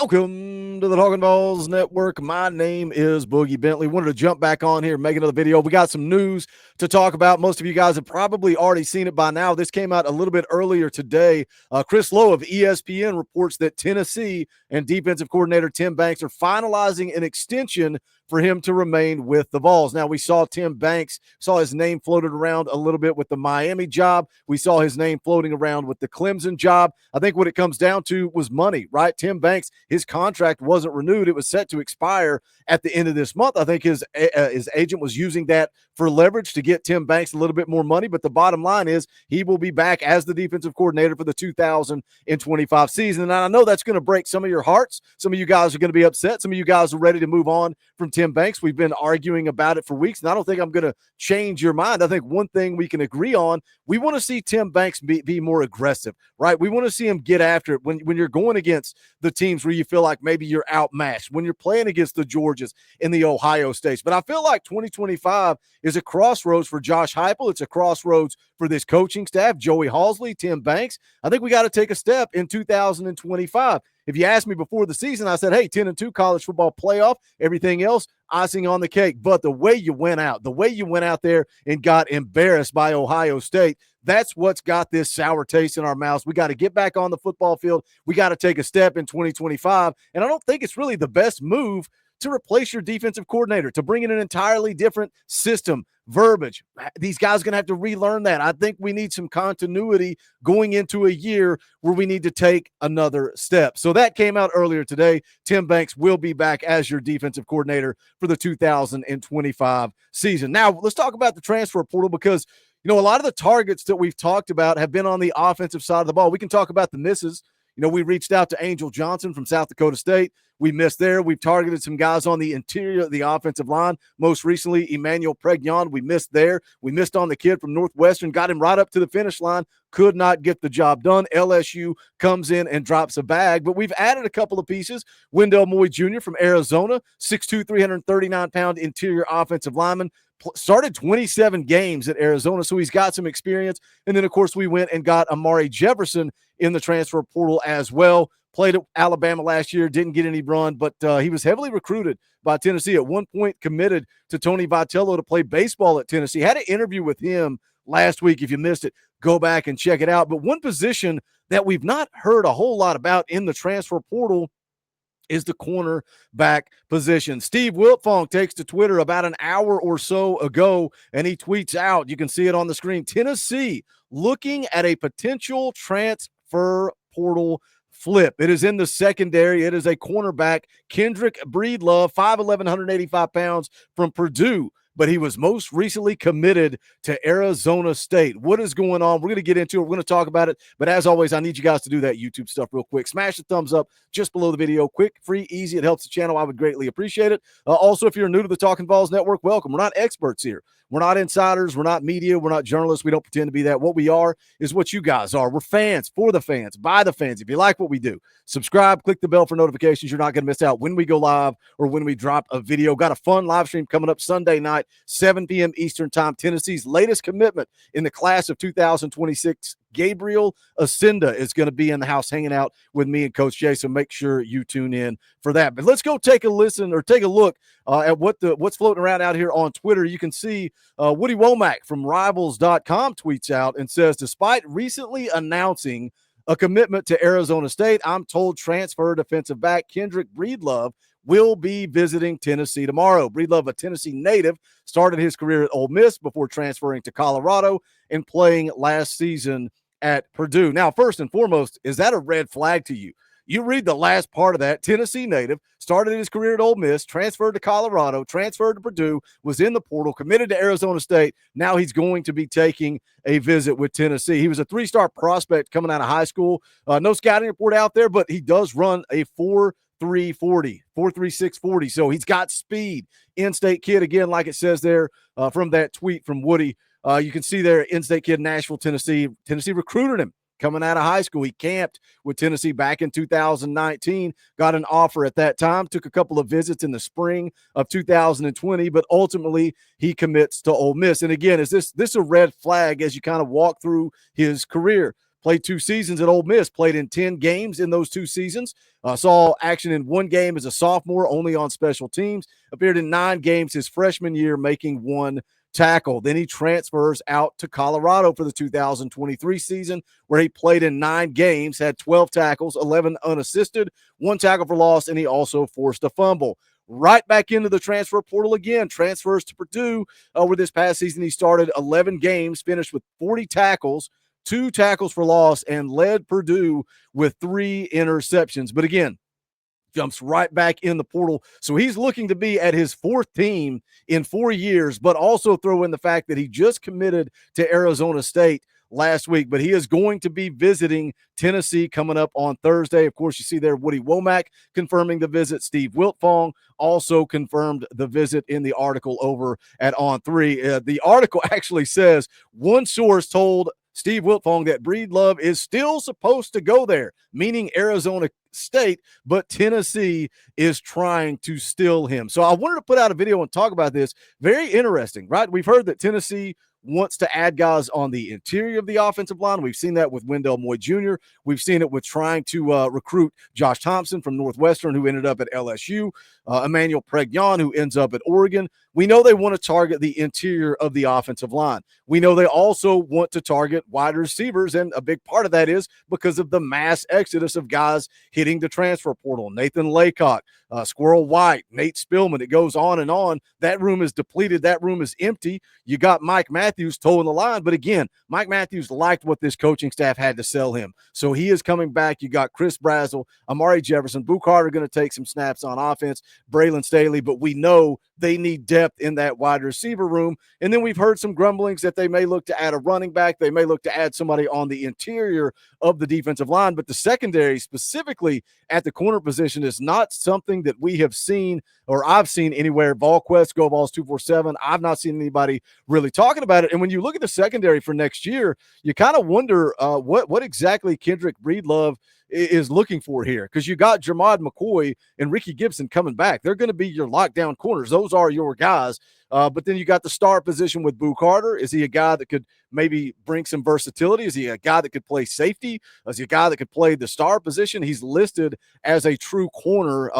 Welcome to the Talkin VAWLS Network. My name is Boogie Bentley. Wanted to jump back on here and make another video. We got some news to talk about. Most of you guys have probably already seen it by now. This came out a little bit earlier today. Chris Lowe of ESPN reports that Tennessee and defensive coordinator Tim Banks are finalizing an extension for him to remain with the Vols. Now, we saw Tim Banks, saw his name floated around a little bit with the Miami job. We saw his name floating around with the Clemson job. I think what it comes down to was money, right? Tim Banks, his contract wasn't renewed. It was set to expire at the end of this month. I think his agent was using that for leverage to get Tim Banks a little bit more money. But the bottom line is he will be back as the defensive coordinator for the 2025 season. And I know that's going to break some of your hearts. Some of you guys are going to be upset. Some of you guys are ready to move on from Tim Banks. We've been arguing about it for weeks, and I don't think I'm going to change your mind. I think one thing we can agree on, we want to see Tim Banks be more aggressive, right? We want to see him get after it when you're going against the teams where you feel like maybe you're outmatched, when you're playing against the Georgias and the Ohio States. But I feel like 2025 is a crossroads for Josh Heupel. It's a crossroads for this coaching staff, Joey Halzle, Tim Banks. I think we got to take a step in 2025. If you asked me before the season, I said, hey, 10-2 college football playoff, everything else, icing on the cake. But the way you went out there and got embarrassed by Ohio State, that's what's got this sour taste in our mouths. We got to get back on the football field. We got to take a step in 2025. And I don't think it's really the best move to replace your defensive coordinator, to bring in an entirely different system, verbiage. These guys are going to have to relearn that. I think we need some continuity going into a year where we need to take another step. So that came out earlier today. Tim Banks will be back as your defensive coordinator for the 2025 season. Now, let's talk about the transfer portal because, you know, a lot of the targets that we've talked about have been on the offensive side of the ball. We can talk about the misses. You know, we reached out to Angel Johnson from South Dakota State. We missed there. We've targeted some guys on the interior of the offensive line. Most recently, Emmanuel Pregnon. We missed there. We missed on the kid from Northwestern. Got him right up to the finish line. Could not get the job done. LSU comes in and drops a bag. But we've added a couple of pieces. Wendell Moy Jr. from Arizona, 6'2", 339-pound interior offensive lineman. Started 27 games at Arizona, so he's got some experience. And then, of course, we went and got Amari Jefferson in the transfer portal as well. Played at Alabama last year, didn't get any run, but he was heavily recruited by Tennessee. At one point, committed to Tony Vitello to play baseball at Tennessee. Had an interview with him last week. If you missed it, go back and check it out. But one position that we've not heard a whole lot about in the transfer portal is the cornerback position. Steve Wiltfong takes to Twitter about an hour or so ago, and he tweets out, you can see it on the screen, Tennessee looking at a potential transfer portal flip. It is in the secondary. It is a cornerback, Kendrick Breedlove, 5'11", 185 pounds from Purdue, but he was most recently committed to Arizona State. What is going on? We're going to get into it. We're going to talk about it. But as always, I need you guys to do that YouTube stuff real quick. Smash the thumbs up just below the video. Quick, free, easy. It helps the channel. I would greatly appreciate it. Also, if you're new to the Talkin VAWLS Network, welcome. We're not experts here. We're not insiders. We're not media. We're not journalists. We don't pretend to be that. What we are is what you guys are. We're fans, for the fans, by the fans. If you like what we do, subscribe, click the bell for notifications. You're not going to miss out when we go live or when we drop a video. Got a fun live stream coming up Sunday night, 7 p.m. Eastern time. Tennessee's latest commitment in the class of 2026, Gabriel Ascenda, is going to be in the house hanging out with me and Coach Jay, so make sure you tune in for that. But let's go take a listen or take a look at what's floating around out here on Twitter. You can see Woody Womack from Rivals.com tweets out and says, despite recently announcing a commitment to Arizona State, I'm told transfer defensive back Kendrick Breedlove will be visiting Tennessee tomorrow. Breedlove, a Tennessee native, started his career at Ole Miss before transferring to Colorado and playing last season at Purdue. Now, first and foremost, is that a red flag to you? You read the last part of that. Tennessee native, started his career at Ole Miss, transferred to Colorado, transferred to Purdue, was in the portal, committed to Arizona State. Now he's going to be taking a visit with Tennessee. He was a three-star prospect coming out of high school. No scouting report out there, but he does run a 4.36 40. So he's got speed. In-state kid, again, like it says there from that tweet from Woody. You can see there, in-state kid, Nashville, Tennessee. Tennessee recruited him coming out of high school. He camped with Tennessee back in 2019, got an offer at that time, took a couple of visits in the spring of 2020, but ultimately he commits to Ole Miss. And again, is this a red flag as you kind of walk through his career? played 2 seasons at Ole Miss, played in 10 games in those 2 seasons, saw action in 1 game as a sophomore, only on special teams, appeared in 9 games his freshman year, making 1 tackle. Then he transfers out to Colorado for the 2023 season, where he played in 9 games, had 12 tackles, 11 unassisted, 1 tackle for loss, and he also forced a fumble. Right back into the transfer portal again, transfers to Purdue, where this past season he started 11 games, finished with 40 tackles, 2 tackles for loss, and led Purdue with 3 interceptions. But again, jumps right back in the portal. So he's looking to be at his 4th team in 4 years, but also throw in the fact that he just committed to Arizona State last week, but he is going to be visiting Tennessee coming up on Thursday. Of course, you see there Woody Womack confirming the visit. Steve Wiltfong also confirmed the visit in the article over at On3. The article actually says one source told Steve Wiltfong that Breedlove is still supposed to go there, meaning Arizona State, but Tennessee is trying to steal him. So I wanted to put out a video and talk about this. Very interesting, right? We've heard that Tennessee wants to add guys on the interior of the offensive line. We've seen that with Wendell Moy Jr. We've seen it with trying to recruit Josh Thompson from Northwestern, who ended up at LSU, Emmanuel Pregnon, who ends up at Oregon. We know they want to target the interior of the offensive line. We know they also want to target wide receivers, and a big part of that is because of the mass exodus of guys hitting the transfer portal. Nathan Laycock, Squirrel White, Nate Spillman. It goes on and on. That room is depleted. That room is empty. You got Mike Matthews towing the line. But again, Mike Matthews liked what this coaching staff had to sell him. So he is coming back. You got Chris Brazzell, Amari Jefferson, Boo Carter going to take some snaps on offense, Braylon Staley, but we know they need depth in that wide receiver room. And then we've heard some grumblings that they may look to add a running back. They may look to add somebody on the interior of the defensive line. But the secondary, specifically at the corner position, is not something that we have seen or I've seen anywhere. VolQuest, Go Vols 247. I've not seen anybody really talking about it. And when you look at the secondary for next year, you kind of wonder what exactly Kendrick Breedlove is looking for here, because you got Jermod McCoy and Ricky Gibson coming back. They're going to be your lockdown corners. Those are your guys. But then you got the star position with Boo Carter. Is he a guy that could maybe bring some versatility? Is he a guy that could play safety? Is he a guy that could play the star position? He's listed as a true corner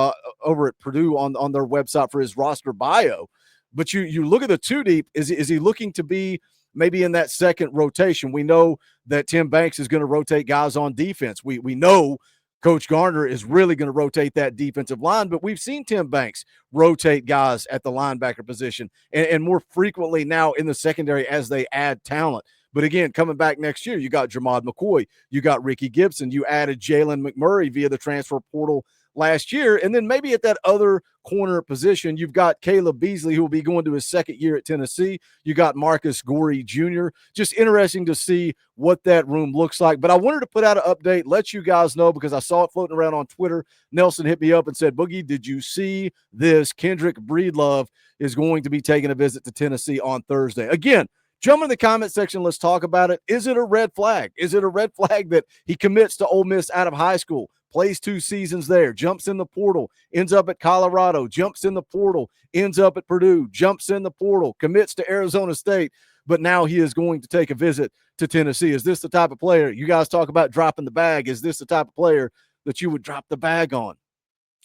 over at Purdue on their website for his roster bio. But you look at the 2 deep, is he looking to be maybe in that second rotation? We know that Tim Banks is going to rotate guys on defense. We know Coach Garner is really going to rotate that defensive line, but we've seen Tim Banks rotate guys at the linebacker position and more frequently now in the secondary as they add talent. But again, coming back next year, you got Jermod McCoy, you got Ricky Gibson, you added Jalen McMurray via the transfer portal last year. And then maybe at that other corner position, you've got Caleb Beasley, who will be going to his 2nd year at Tennessee. You got Marcus Gorey Jr. Just interesting to see what that room looks like. But I wanted to put out an update, let you guys know, because I saw it floating around on Twitter. Nelson hit me up and said, Boogie, did you see this? Kendrick Breedlove is going to be taking a visit to Tennessee on Thursday. Again, jump in the comment section. Let's talk about it. Is it a red flag? Is it a red flag that he commits to Ole Miss out of high school, plays 2 seasons there, jumps in the portal, ends up at Colorado, jumps in the portal, ends up at Purdue, jumps in the portal, commits to Arizona State, but now he is going to take a visit to Tennessee? Is this the type of player? You guys talk about dropping the bag. Is this the type of player that you would drop the bag on?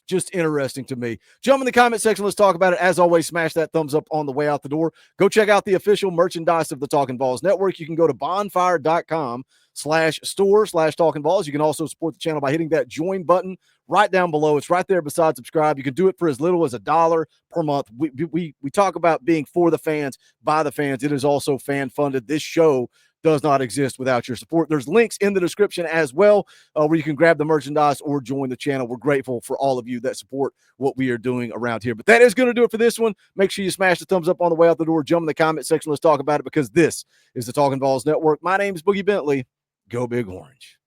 Just interesting to me. Jump in the comment section. Let's talk about it. As always, smash that thumbs up on the way out the door. Go check out the official merchandise of the Talkin VAWLS Network. You can go to bonfire.com/store/Talkin VAWLS. You can also support the channel by hitting that join button right down below. It's right there beside subscribe. You can do it for as little as $1 per month. We talk about being for the fans, by the fans. It is also fan funded. This show does not exist without your support. There's links in the description as well, where you can grab the merchandise or join the channel. We're grateful for all of you that support what we are doing around here. But that is going to do it for this one. Make sure you smash the thumbs up on the way out the door. Jump in the comment section. Let's talk about it, because this is the Talkin VAWLS Network. My name is Boogie Bentley. Go Big Orange.